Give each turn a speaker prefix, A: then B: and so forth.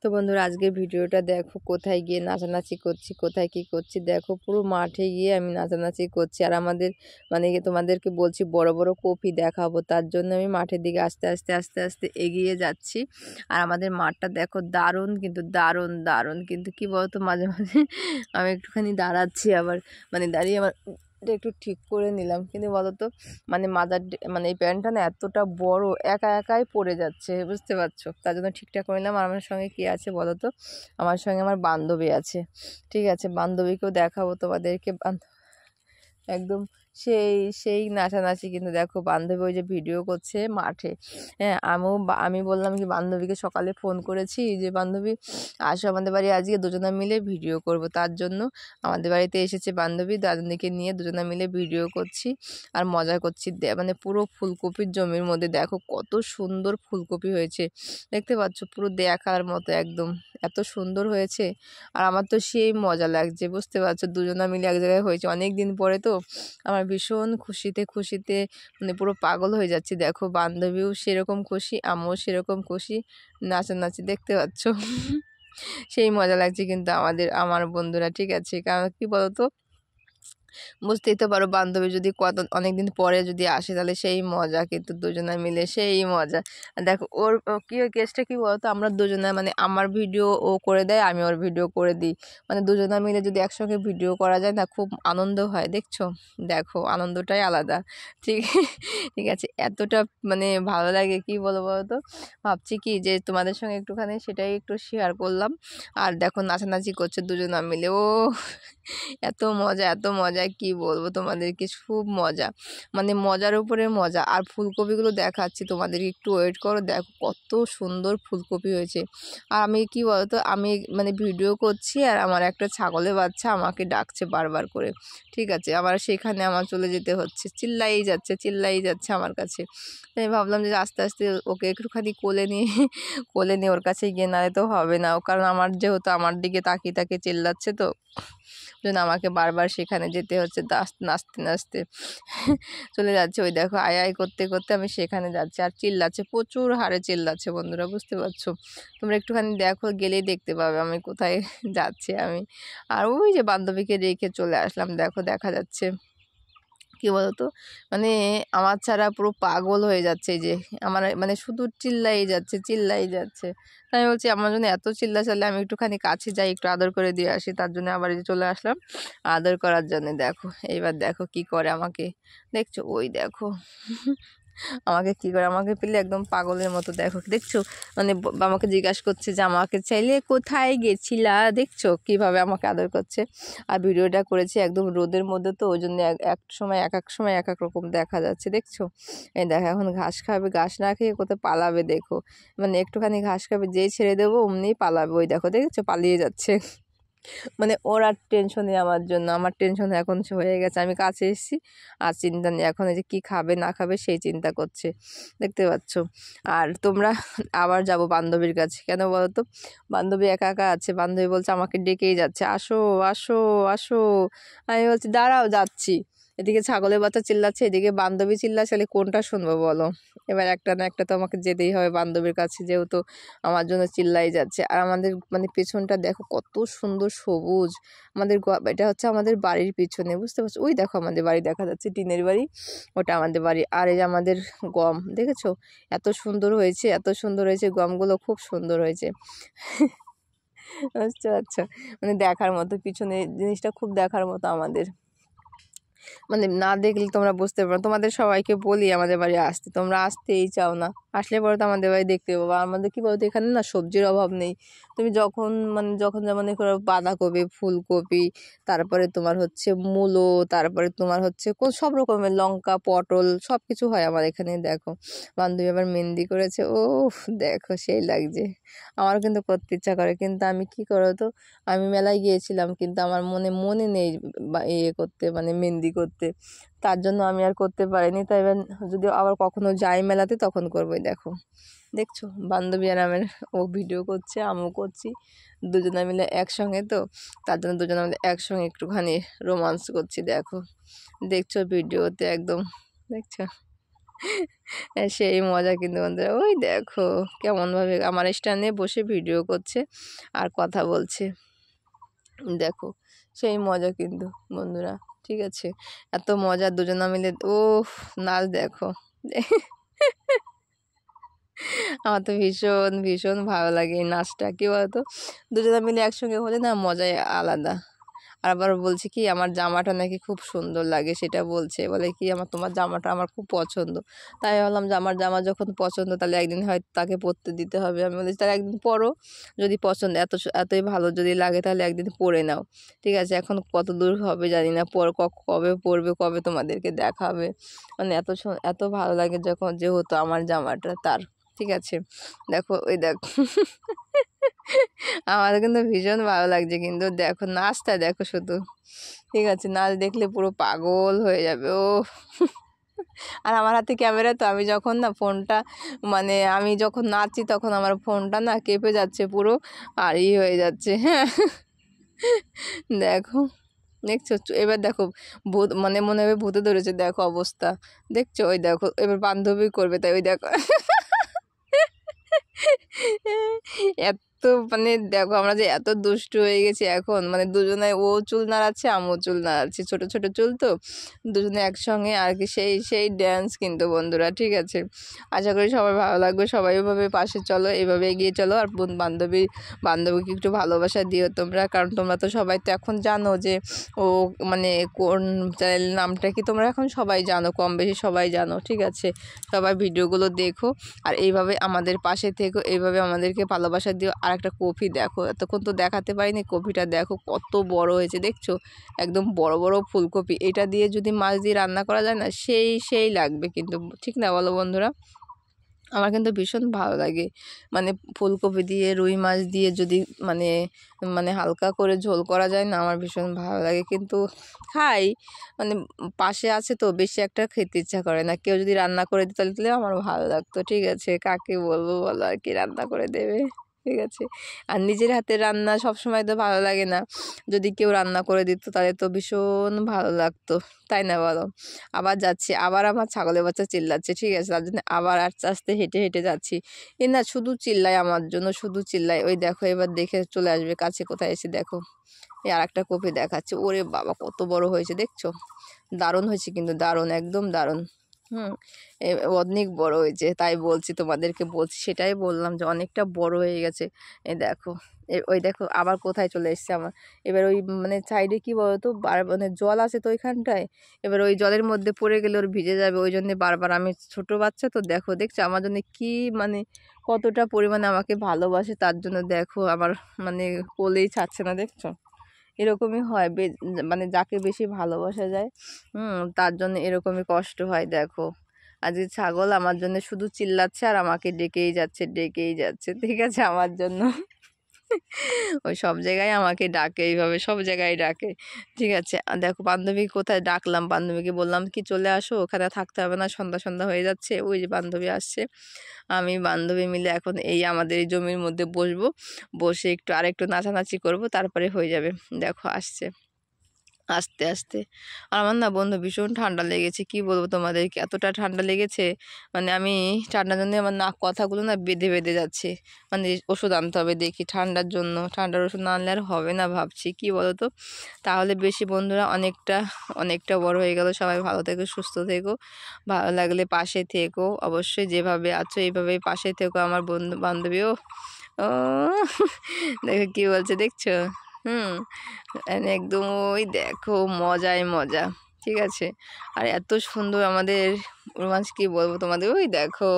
A: তো বন্ধুরা আজকে ভিডিওটা দেখো কোথায় গিয়ে নাচানাচি করছি, কোথায় কি করছি দেখো। পুরো মাঠে গিয়ে আমি নাচানাচি করছি। আর আমাদের তোমাদেরকে বলছি বড় বড় কপি দেখাবো, তার জন্য আমি মাঠের দিকে আস্তে আস্তে আস্তে আস্তে এগিয়ে যাচ্ছি। আর আমাদের মাঠটা দেখো দারুণ, কিন্তু দারুণ দারুণ। কিন্তু কি বলতো, মাঝে মাঝে আমি একটুখানি দাঁড়াচ্ছি, আবার দাঁড়িয়ে আমার একটু ঠিক করে নিলাম। কিন্তু বলতো মাদার এই প্যান্টটা না এতটা বড়, একা একাই পড়ে যাচ্ছে, বুঝতে পারছো? তার জন্য ঠিকঠাক করে নিলাম। আর আমার সঙ্গে কি আছে বলতো, আমার সঙ্গে আমার বান্ধবী আছে। ঠিক আছে, বান্ধবীকেও দেখাবো তোমাদেরকে। একদম সেই সেই নাচানাচি। কিন্তু দেখো বান্ধবী ওই যে ভিডিও করছে মাঠে। হ্যাঁ, আমি বললাম কি বান্ধবীকে সকালে ফোন করেছি যে বান্ধবী আসো আমাদের বাড়ি, আজকে দুজনে মিলে ভিডিও করব। তার জন্য আমাদের বাড়িতে এসেছে বান্ধবী, দাদুনিকে নিয়ে দুজনে মিলে ভিডিও করছি আর মজা করছি। পুরো ফুলকপির জমির মধ্যে দেখো কত সুন্দর ফুলকপি হয়েছে, দেখতে পাচ্ছ? পুরো দেখার মতো একদম, এত সুন্দর হয়েছে। আর আমার তো সেই মজা লাগছে, বুঝতে পারছো? দুজনা মিলে এক জায়গায় হয়েছে অনেক দিন পরে, তো আমার ভীষণ খুশিতে খুশিতে পুরো পাগল হয়ে যাচ্ছি। দেখো বান্ধবীও সেরকম খুশি, আমিও সেরকম খুশি, নাচানাচি, দেখতে পাচ্ছ? সেই মজা লাগছে কিন্তু আমার বন্ধুরা। ঠিক আছে, কারণ কি বলতো, বুঝতেই তো পারো বান্ধবী যদি অনেকদিন পরে যদি আসে তাহলে সেই মজা, কিন্তু দুজনে মিলে সেই মজা। দেখো ওর কি কেসটা কি বলতো, আমরা দুজনে আমার ভিডিও ও করে দেয়, আমি ওর ভিডিও করে দিই। দুজনে মিলে যদি একসঙ্গে ভিডিও করা যায় না, খুব আনন্দ হয়। দেখছো, দেখো আনন্দটাই আলাদা। ঠিক ঠিক আছে, এতটা ভালো লাগে, কি বলবো তো। ভাবছি কি যে তোমাদের সঙ্গে একটুখানি সেটাই একটু শেয়ার করলাম। আর দেখো নাচানাচি করছে দুজনে মিলে, ও এত মজা এত মজা, কি বলবো তোমাদেরকে, খুব মজা, মজার উপরে মজা। আর ফুলকপিগুলো দেখাচ্ছি তোমাদেরকে, একটু ওয়েট করো। দেখো কত সুন্দর ফুলকপি হয়েছে। আর আমি কি বলতো, আমি ভিডিও করছি আর আমার একটা ছাগলের বাচ্চা আমাকে ডাকছে বারবার করে। ঠিক আছে, আবার সেখানে আমার চলে যেতে হচ্ছে, চিল্লাই যাচ্ছে আমার কাছে। আমি ভাবলাম যে আস্তে আস্তে ওকে একটুখানি কোলে নিয়ে ওর কাছে গিয়ে, নাহলে তো হবে না। কারণ যেহেতু আমার দিকে তাকিয়ে তাকিয়ে চিল্লাচ্ছে, তো জন্য আমাকে বারবার সেখানে যেতে হচ্ছে। নাচতে নাচতে চলে যাচ্ছে। ওই দেখো আয় আয় করতে করতে আমি সেখানে যাচ্ছি, আর চিল্লাচ্ছে, প্রচুর হারে চিল্লাচ্ছে বন্ধুরা, বুঝতে পারছো? তোমরা একটুখানি দেখো, গেলেই দেখতে পাবে আমি কোথায় যাচ্ছি আমি। আর ওই যে বান্ধবীকে রেখে চলে আসলাম, দেখো দেখা যাচ্ছে। কি বলতো, আমার ছাড়া পুরো পাগল হয়ে যাচ্ছে, যে আমার শুধু চিল্লাই যাচ্ছে। তাই আমি বলছি আমার জন্য এত চিল্লাচাল্লি, আমি একটুখানি কাছে যাই, একটু আদর করে দিয়ে আসি। তার জন্য আবার এই যে চলে আসলাম আদর করার জন্য। দেখো এইবার দেখো কি করে আমাকে, দেখছো? ওই দেখো আমাকে কি করে, আমাকে পেলে একদম পাগলের মতো। দেখো দেখছো, আমাকে জিজ্ঞাসা করছে যে আমাকে চাইলে কোথায় গেছিলা, দেখছো কিভাবে আমাকে আদর করছে। আর ভিডিওটা করেছি একদম রোদের মধ্যে, তো ওই জন্য এক এক সময় এক এক রকম দেখা যাচ্ছে, দেখছো? এই দেখো এখন ঘাস খাবে, ঘাস না খেয়ে কোথায় পালাবে দেখো। একটুখানি ঘাস খাবে, যেই ছেড়ে দেবো অমনিই পালাবে। ওই দেখো, দেখছো পালিয়ে যাচ্ছে। ওর আর টেনশন নেই আমার জন্য, আমার টেনশন এখন হয়ে গেছে। আমি কাছে এসেছি আর চিন্তা নেই এখন, এই যে কী খাবে না খাবে সেই চিন্তা করছে, দেখতে পাচ্ছ? আর তোমরা আবার যাব বান্ধবীর কাছে, কেন বলো তো? বান্ধবী একা একা আছে, বান্ধবী বলছে আমাকে ডেকেই যাচ্ছে, আসো আসো আসো। আমি বলছি দাঁড়াও, যাচ্ছি। এদিকে ছাগলের বাচ্চা চিল্লাচ্ছে, এদিকে বান্ধবী চিল্লাচ্ছে, তাহলে কোনটা শুনবো বলো? এবার একটা না একটা তো আমাকে যেতেই হবে বান্ধবীর কাছে, যেহেতু আমার জন্য চিল্লাই যাচ্ছে। আর আমাদের পেছনটা দেখো কত সুন্দর সবুজ। এটা হচ্ছে আমাদের বাড়ির পিছনে, বুঝতে পারছো? ওই দেখো আমাদের বাড়ি দেখা যাচ্ছে, টিনের বাড়ি, ওটা আমাদের বাড়ি। আর এই যে আমাদের গম, দেখেছো এত সুন্দর হয়েছে, এত সুন্দর হয়েছে, গমগুলো খুব সুন্দর হয়েছে। বুঝতে পারছো, দেখার মতো, পিছনে জিনিসটা খুব দেখার মতো আমাদের। না দেখলে তোমরা বুঝতে পারো। তোমাদের সবাইকে বলি আমাদের বাড়ি আসতে, তোমরা আসতেই চাও না। আসলে পরে তো আমাদের বাড়ি দেখতে পাবো। আমাদের কি বলতো, এখানে না সবজির অভাব নেই। তুমি যখন যখন যেমন করো, বাঁধাকপি, ফুলকপি, তারপরে তোমার হচ্ছে মূলো, তারপরে তোমার হচ্ছে সব রকমের লঙ্কা, পটল, সব কিছু হয় আমার এখানে। দেখো বান্ধবী আবার মেহেন্দি করেছে, ও দেখো সেই লাগছে। আমারও কিন্তু করতে ইচ্ছা করে, কিন্তু আমি কি করো তো, আমি মেলায় গিয়েছিলাম, কিন্তু আমার মনে নেই ইয়ে করতে, মেহেন্দি করতে। তার জন্য আমি আর করতে পারিনি। তাই এবার যদি আবার কখনো যাই মেলাতে, তখন করবোই। দেখো দেখছো বান্ধবী আর আমার, ও ভিডিও করছে, আমিও করছি, দুজনে মিলে একসঙ্গে। তো তার জন্য দুজনে মিলে একসঙ্গে একটুখানি রোমান্স করছি। দেখো দেখছো ভিডিওতে একদম, দেখছো? সেই মজা কিন্তু বন্ধুরা। ওই দেখো কেমনভাবে আমার স্ট্যান্ডে বসে ভিডিও করছে আর কথা বলছে, দেখো সেই মজা কিন্তু বন্ধুরা। ঠিক আছে, এত মজা দুজনা মিলে, ও নাচ দেখো। আমার তো ভীষণ ভীষণ ভালো লাগে এই নাচটা। কি বলতো, দুজনা মিলে একসঙ্গে হলে না মজাই আলাদা। আর আবার বলছে কি আমার জামাটা নাকি খুব সুন্দর লাগে, সেটা বলছে, বলে কি আমার তোমার জামাটা আমার খুব পছন্দ। তাই ভাবলাম যে আমার জামা যখন পছন্দ তাহলে একদিন হয়তো তাকে পরতে দিতে হবে। আমি বলেছি তাহলে একদিন পরো, যদি পছন্দ এতই ভালো যদি লাগে তাহলে একদিন পরে নাও। ঠিক আছে, এখন কত দূর হবে জানি না, কবে পরবে, কবে তোমাদেরকে দেখাবে। মানে এত ভালো লাগে যখন, যেহেতু আমার জামাটা তার। ঠিক আছে, দেখো ওই দেখো। আমার কিন্তু ভীষণ ভালো লাগছে, কিন্তু দেখো নাচটা দেখো শুধু। ঠিক আছে, নাচ দেখলে পুরো পাগল হয়ে যাবে ও। আর আমার হাতে ক্যামেরা, তো আমি যখন না ফোনটা, মানে আমি যখন নাচছি তখন আমার ফোনটা না কেঁপে যাচ্ছে পুরো, আর হয়ে যাচ্ছে। হ্যাঁ, দেখো দেখছো, এবার দেখো ভূত, মানে মনে হবে ভূতে ধরেছে, দেখো অবস্থা দেখছো। ওই দেখো এবার বান্ধবী করবে, তাই ওই দেখো। এত, মানে দেখো আমরা যে এত দুষ্টু হয়ে গেছি এখন, মানে দুজনে, ও চুল নাড়াচ্ছে আমিও চুল নাড়াচ্ছি, ছোট ছোট চুল তো দুজনে একসঙ্গে আর কি, সেই সেই ড্যান্স কিন্তু বন্ধুরা। ঠিক আছে, আশা করি সবার ভালো লাগবে, সবাই এভাবে পাশে চলো, এভাবে এগিয়ে চলো। আর বান্ধবীকে একটু ভালোবাসা দিও তোমরা, কারণ তোমরা তো সবাই তো এখন জানো যে ও মানে কোন চ্যানেল নামটা কি, তোমরা এখন সবাই জানো, কম বেশি সবাই জানো। ঠিক আছে, সবাই ভিডিওগুলো দেখো আর এইভাবে আমাদের পাশে থেকো, এইভাবে আমাদেরকে ভালোবাসা দিও। আর একটা কপি দেখো, এতক্ষণ তো দেখাতে পারিনি, কপিটা দেখো কত বড় হয়েছে, দেখছো একদম বড় বড় ফুলকপি। এটা দিয়ে যদি মাছ দিয়ে রান্না করা যায় না, সেই লাগবে কিন্তু, ঠিক না বলো বন্ধুরা? আমার কিন্তু ভীষণ ভালো লাগে, মানে ফুলকপি দিয়ে রুই মাছ দিয়ে যদি মানে মানে হালকা করে ঝোল করা যায় না, আমার ভীষণ ভালো লাগে। কিন্তু খাই, মানে পাশে আছে তো বেশি একটা খেতে ইচ্ছা করে না। কেউ যদি রান্না করে দিত তাহলে আমার ভালো লাগতো। ঠিক আছে, কাকে বলবো বলো, আর কি রান্না করে দেবে। ঠিক আছে, আর নিজের হাতের রান্না সবসময় তো ভালো লাগে না, যদি কেউ রান্না করে দিত তাহলে তো ভীষণ ভালো লাগতো, তাই না বলো? আবার যাচ্ছি, আবার আমার ছাগলের বাচ্চা চিল্লাচ্ছে। ঠিক আছে, তার জন্য আবার আস্তে আস্তে হেঁটে হেঁটে যাচ্ছি। এ না শুধু চিল্লায় আমার জন্য, শুধু চিল্লায়। ওই দেখো এবার দেখে চলে আসবে কাছে, কোথায় এসে দেখো এই আর একটা কপি দেখাচ্ছে। ওরে বাবা কত বড় হয়েছে দেখছো, দারুণ হয়েছে কিন্তু, দারুণ একদম দারুণ। হুম, অনেক বড় হয়েছে, তাই বলছি তোমাদেরকে, বলছি সেটাই বললাম যে অনেকটা বড় হয়ে গেছে। এই দেখো, ওই দেখো আবার কোথায় চলে এসছে আমার। এবার ওই মানে সাইডে কি বলতো, মানে জল আছে তো ওইখানটায়, এবার ওই জলের মধ্যে পড়ে গেলে ওর ভিজে যাবে, ওই জন্য বারবার, আমি ছোট বাচ্চা তো দেখো, দেখছো আমার জন্য কি মানে কতটা পরিমাণে আমাকে ভালোবাসে, তার জন্য দেখো আমার মানে কোলেই ছাড়ছে না, দেখছো এরকমই হয়, মানে যাকে বেশি ভালোবাসা যায় তার জন্য এরকমই কষ্ট হয়। দেখো আজকে ছাগল আমার জন্য শুধু চিল্লাচ্ছে আর আমাকে ডেকেই যাচ্ছে, ডেকেই যাচ্ছে। ঠিক আছে, আমার জন্য ওই সব জায়গায় আমাকে ডাকে, এইভাবে সব জায়গায় ডাকে। ঠিক আছে, দেখো বান্ধবী কোথায় ডাকলাম, বান্ধবীকে বললাম কি চলে আসো, ওখানে থাকতে হবে না, সন্ধ্যা সন্ধ্যা হয়ে যাচ্ছে। ওই যে বান্ধবী আসছে, আমি বান্ধবী মিলে এখন এই আমাদের এই জমির মধ্যে বসবো, বসে একটু আরেকটু নাচানাচি করব, তারপরে হয়ে যাবে। দেখো আসছে আস্তে আস্তে। আর আমার না বন্ধু ভীষণ ঠান্ডা লেগেছে, কি বলবো তোমাদেরকে, এতটা ঠান্ডা লেগেছে, মানে আমি ঠান্ডার জন্য আমার নাক কথাগুলো না বেঁধে বেঁধে যাচ্ছে। মানে ওষুধ আনতে হবে দেখি ঠান্ডার জন্য, ঠান্ডার ওষুধ না আনলে আর হবে না ভাবছি, কি বলো তো। তাহলে বেশি বন্ধুরা অনেকটা অনেকটা বড় হয়ে গেল, সবাই ভালো থেকো, সুস্থ থেকো, ভালো লাগলে পাশে থেকো অবশ্যই, যেভাবে আছো এইভাবেই পাশে থেকো আমার বন্ধু বান্ধবীও। ও দেখো কি বলছে, দেখছো? হুম, একদম ওই দেখো মজাই মজা। ঠিক আছে, আর এত সুন্দর আমাদের রোমাঞ্চ, কি বলবো তোমাদের, ওই দেখো।